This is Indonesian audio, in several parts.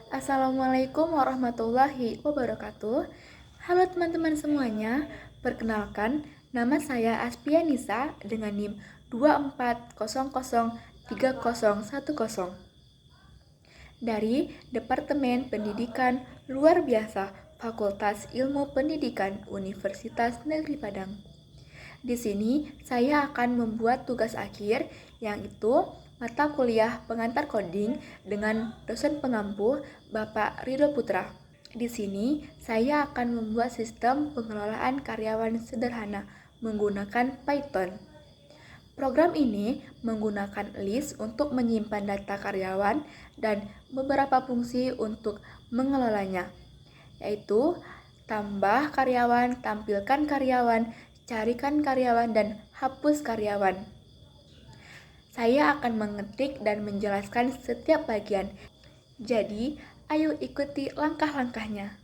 Assalamualaikum warahmatullahi wabarakatuh. Halo teman-teman semuanya, perkenalkan nama saya Aspianisa dengan NIM 24003010 dari Departemen Pendidikan Luar Biasa Fakultas Ilmu Pendidikan Universitas Negeri Padang. Di sini saya akan membuat tugas akhir, yang itu mata kuliah pengantar coding dengan dosen pengampu Bapak Ridho Putra. Di sini saya akan membuat sistem pengelolaan karyawan sederhana menggunakan Python. Program ini menggunakan list untuk menyimpan data karyawan dan beberapa fungsi untuk mengelolanya, yaitu tambah karyawan, tampilkan karyawan, carikan karyawan, dan hapus karyawan. Saya akan mengetik dan menjelaskan setiap bagian. Jadi, ayo ikuti langkah-langkahnya.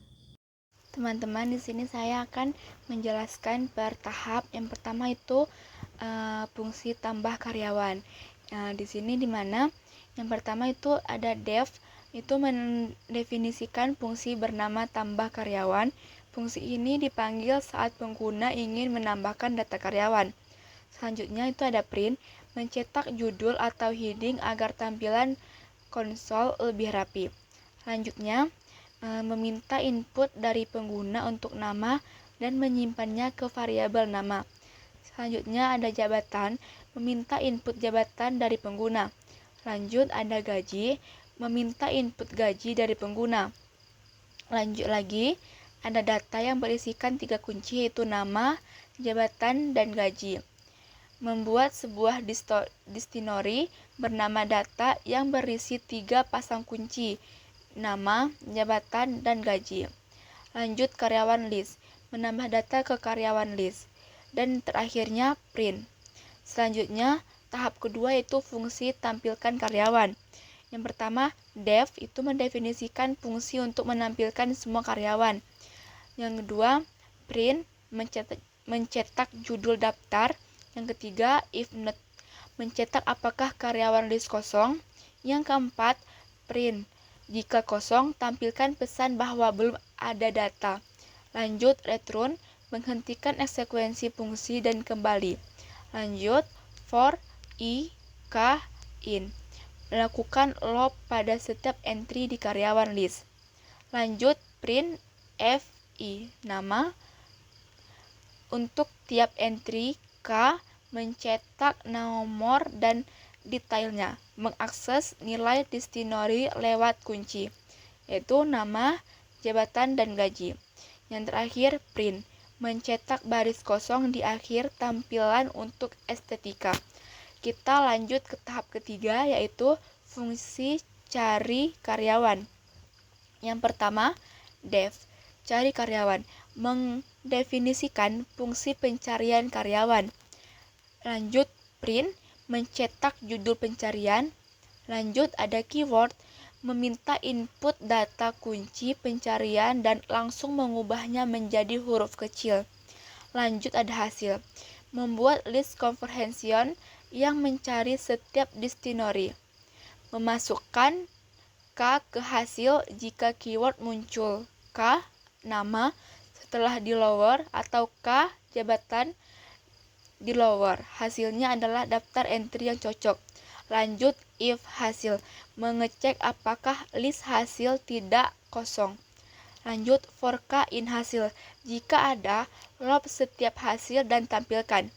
Teman-teman, di sini saya akan menjelaskan bertahap. Yang pertama itu fungsi tambah karyawan. Di sini dimana yang pertama itu ada def, itu mendefinisikan fungsi bernama tambah karyawan. Fungsi ini dipanggil saat pengguna ingin menambahkan data karyawan. Selanjutnya itu ada print, mencetak judul atau heading agar tampilan konsol lebih rapi. Selanjutnya, meminta input dari pengguna untuk nama dan menyimpannya ke variabel nama. Selanjutnya ada jabatan, meminta input jabatan dari pengguna. Lanjut ada gaji, meminta input gaji dari pengguna. Lanjut lagi, ada data yang berisikan 3 kunci, yaitu nama, jabatan, dan gaji. Membuat sebuah dictionary bernama data yang berisi 3 pasang kunci, nama, jabatan, dan gaji. Lanjut karyawan list, menambah data ke karyawan list. Dan terakhirnya print. Selanjutnya, tahap kedua yaitu fungsi tampilkan karyawan. Yang pertama, def itu mendefinisikan fungsi untuk menampilkan semua karyawan. Yang kedua, print mencetak judul daftar. Yang ketiga, if not, mencetak apakah karyawan list kosong. Yang keempat, print. Jika kosong, tampilkan pesan bahwa belum ada data. Lanjut, return, menghentikan eksekusi fungsi dan kembali. Lanjut, for, in, melakukan loop pada setiap entry di karyawan list. Lanjut, print, nama, untuk tiap entry, mencetak nomor dan detailnya, mengakses nilai dictionary lewat kunci, yaitu nama, jabatan, dan gaji. Yang terakhir, print, mencetak baris kosong di akhir tampilan untuk estetika. Kita lanjut ke tahap ketiga, yaitu fungsi cari karyawan. Yang pertama, def, cari karyawan, mendefinisikan fungsi pencarian karyawan. Lanjut, print, mencetak judul pencarian. Lanjut ada keyword, meminta input data kunci pencarian dan langsung mengubahnya menjadi huruf kecil. Lanjut ada hasil, membuat list comprehension yang mencari setiap dictionary. Memasukkan ke hasil jika keyword muncul. Nama setelah di lower atau jabatan di lower. Hasilnya adalah daftar entry yang cocok. Lanjut if hasil, mengecek apakah list hasil tidak kosong. Lanjut for in hasil, jika ada, loop setiap hasil dan tampilkan.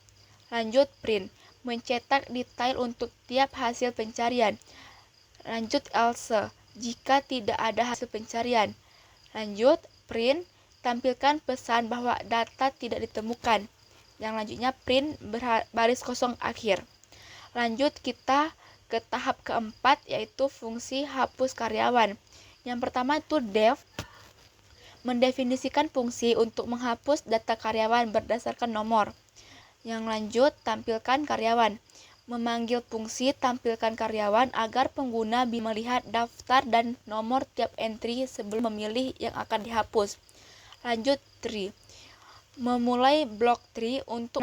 Lanjut print, mencetak detail untuk tiap hasil pencarian. Lanjut else, jika tidak ada hasil pencarian. Lanjut print, tampilkan pesan bahwa data tidak ditemukan. Yang lanjutnya print baris kosong akhir. Lanjut kita ke tahap keempat, yaitu fungsi hapus karyawan. Yang pertama itu def, mendefinisikan fungsi untuk menghapus data karyawan berdasarkan nomor. Yang lanjut tampilkan karyawan, memanggil fungsi tampilkan karyawan agar pengguna bisa melihat daftar dan nomor tiap entry sebelum memilih yang akan dihapus. Lanjut tree, memulai blok tree untuk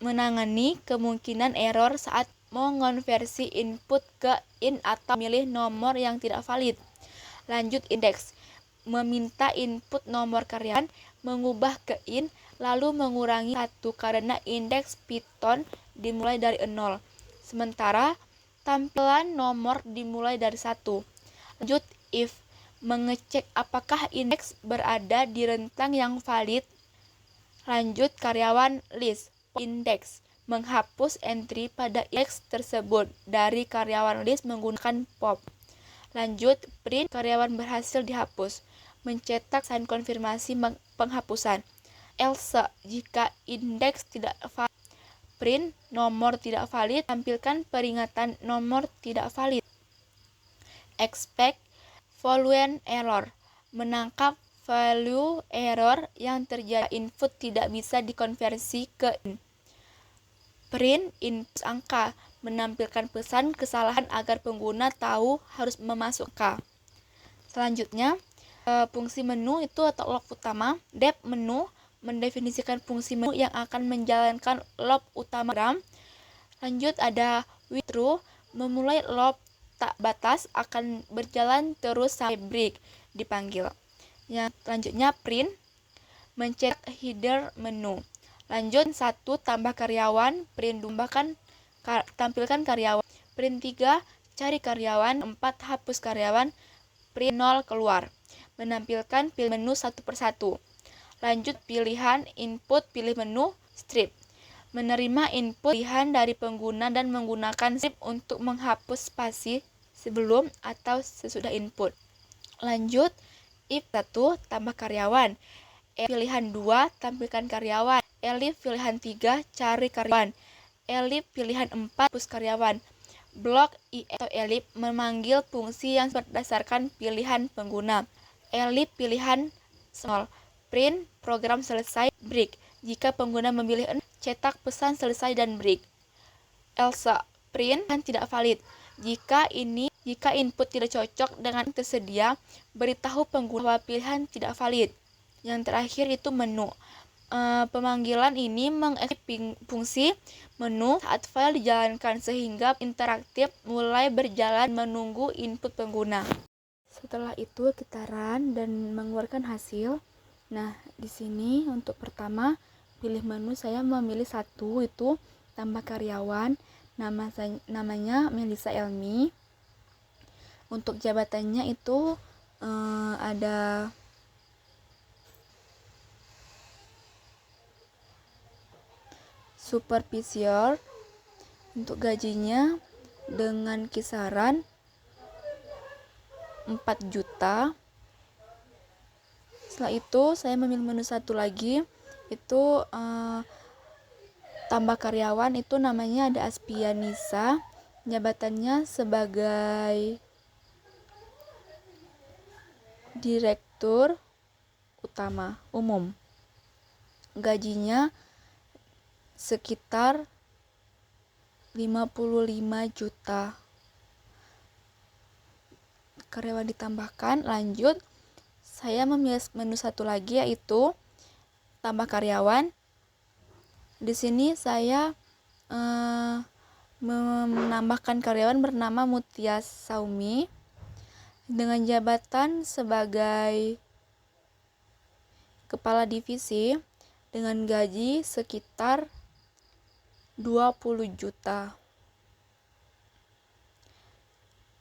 menangani kemungkinan error saat mengonversi input ke in atau memilih nomor yang tidak valid. Lanjut indeks, meminta input nomor karyawan, mengubah ke int, lalu mengurangi 1 karena indeks Python dimulai dari 0. Sementara tampilan nomor dimulai dari 1. Lanjut if, mengecek apakah indeks berada di rentang yang valid. Lanjut karyawan list indeks, menghapus entry pada indeks tersebut dari karyawan list menggunakan pop. Lanjut print karyawan berhasil dihapus, mencetak sign konfirmasi penghapusan. Else jika indeks tidak valid, print nomor tidak valid, tampilkan peringatan nomor tidak valid. Expect Boolean error, menangkap value error yang terjadi input tidak bisa dikonversi ke int. Print input angka, menampilkan pesan kesalahan agar pengguna tahu harus memasukkan. Selanjutnya, fungsi menu itu atau loop utama. Dep menu mendefinisikan fungsi menu yang akan menjalankan loop utama program. Lanjut ada with true, memulai loop tak batas akan berjalan terus sampai break dipanggil. Yang selanjutnya print, mencetak header menu. Lanjut 1 tambah karyawan, print tampilkan karyawan. Print 3 cari karyawan, 4 hapus karyawan, print 0 keluar. Menampilkan pilih menu satu persatu. Lanjut pilihan input, pilih menu strip. Menerima input pilihan dari pengguna dan menggunakan strip untuk menghapus spasi sebelum atau sesudah input. Lanjut if 1 tambah karyawan, pilihan 2 tampilkan karyawan, elif pilihan 3 cari karyawan, elif pilihan 4 hapus karyawan. Blok if atau elif memanggil fungsi yang berdasarkan pilihan pengguna. Elif pilihan 0, print program selesai, break. Jika pengguna memilih cetak pesan selesai dan break. Else print tidak valid. Jika input tidak cocok dengan tersedia, beritahu pengguna bahwa pilihan tidak valid. Yang terakhir itu menu. Pemanggilan ini mengaktifkan fungsi menu saat file dijalankan sehingga interaktif mulai berjalan menunggu input pengguna. Setelah itu kita run dan mengeluarkan hasil. Nah, di sini untuk pertama pilih menu, saya memilih 1 itu tambah karyawan, namanya Melisa Elmi. Untuk jabatannya itu ada supervisor. Untuk gajinya dengan kisaran 4 juta. Setelah itu saya memilih menu 1 lagi, itu tambah karyawan, itu namanya ada Aspianisa, jabatannya sebagai direktur utama umum. Gajinya sekitar 55 juta. Karyawan ditambahkan. Lanjut saya memilih menu 1 lagi, yaitu tambah karyawan. Di sini saya menambahkan karyawan bernama Mutia Saumi dengan jabatan sebagai kepala divisi dengan gaji sekitar 20 juta.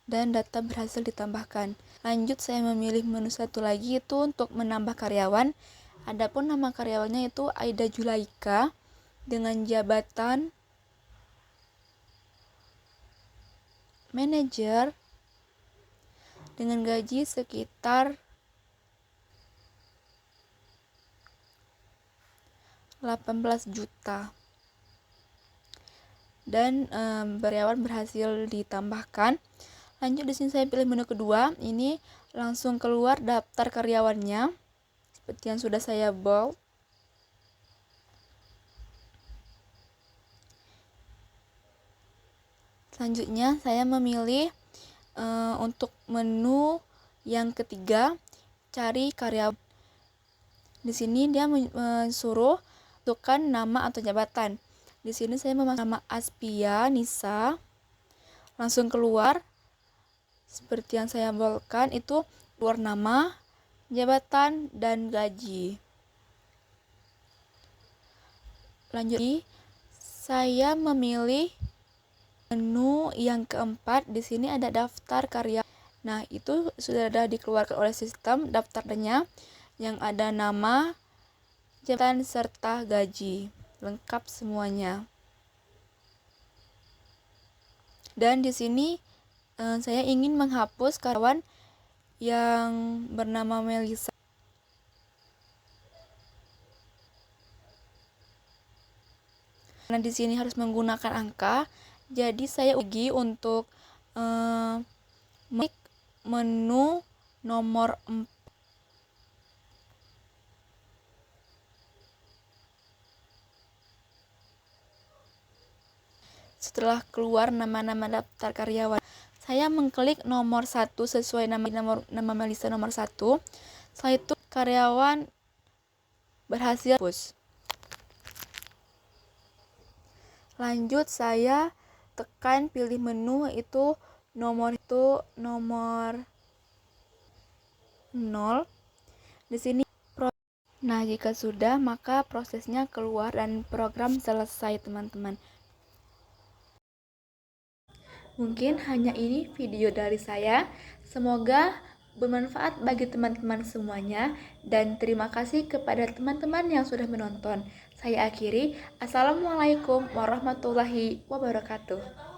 Dan data berhasil ditambahkan. Lanjut saya memilih menu 1 lagi, itu untuk menambah karyawan. Adapun nama karyawannya itu Aida Julaika dengan jabatan manajer dengan gaji sekitar 18 juta. Dan karyawan berhasil ditambahkan. Lanjut di sini saya pilih menu kedua, ini langsung keluar daftar karyawannya seperti yang sudah saya bold. Selanjutnya saya memilih untuk menu yang ketiga, cari karyawan. Di sini dia suruh masukkan nama atau jabatan. Di sini saya memasukkan nama Aspia Nisa, langsung keluar seperti yang saya boldkan, itu keluar nama, jabatan, dan gaji. Lanjut, saya memilih menu yang keempat. Di sini ada daftar karya. Nah, itu sudah ada dikeluarkan oleh sistem daftarnya yang ada nama, jabatan, serta gaji. Lengkap semuanya. Dan di sini saya ingin menghapus karyawan yang bernama Melisa. Karena di sini harus menggunakan angka, jadi saya uji untuk menu nomor 4. Setelah keluar nama-nama daftar karyawan, saya mengklik nomor 1 sesuai nama Melisa nomor 1. Setelah itu karyawan berhasil hapus. Lanjut, saya tekan pilih menu, itu nomor 0. Di sini nah, jika sudah, maka prosesnya keluar dan program selesai, teman-teman. Mungkin hanya ini video dari saya. Semoga bermanfaat bagi teman-teman semuanya, dan terima kasih kepada teman-teman yang sudah menonton. Saya akhiri. Assalamualaikum warahmatullahi wabarakatuh.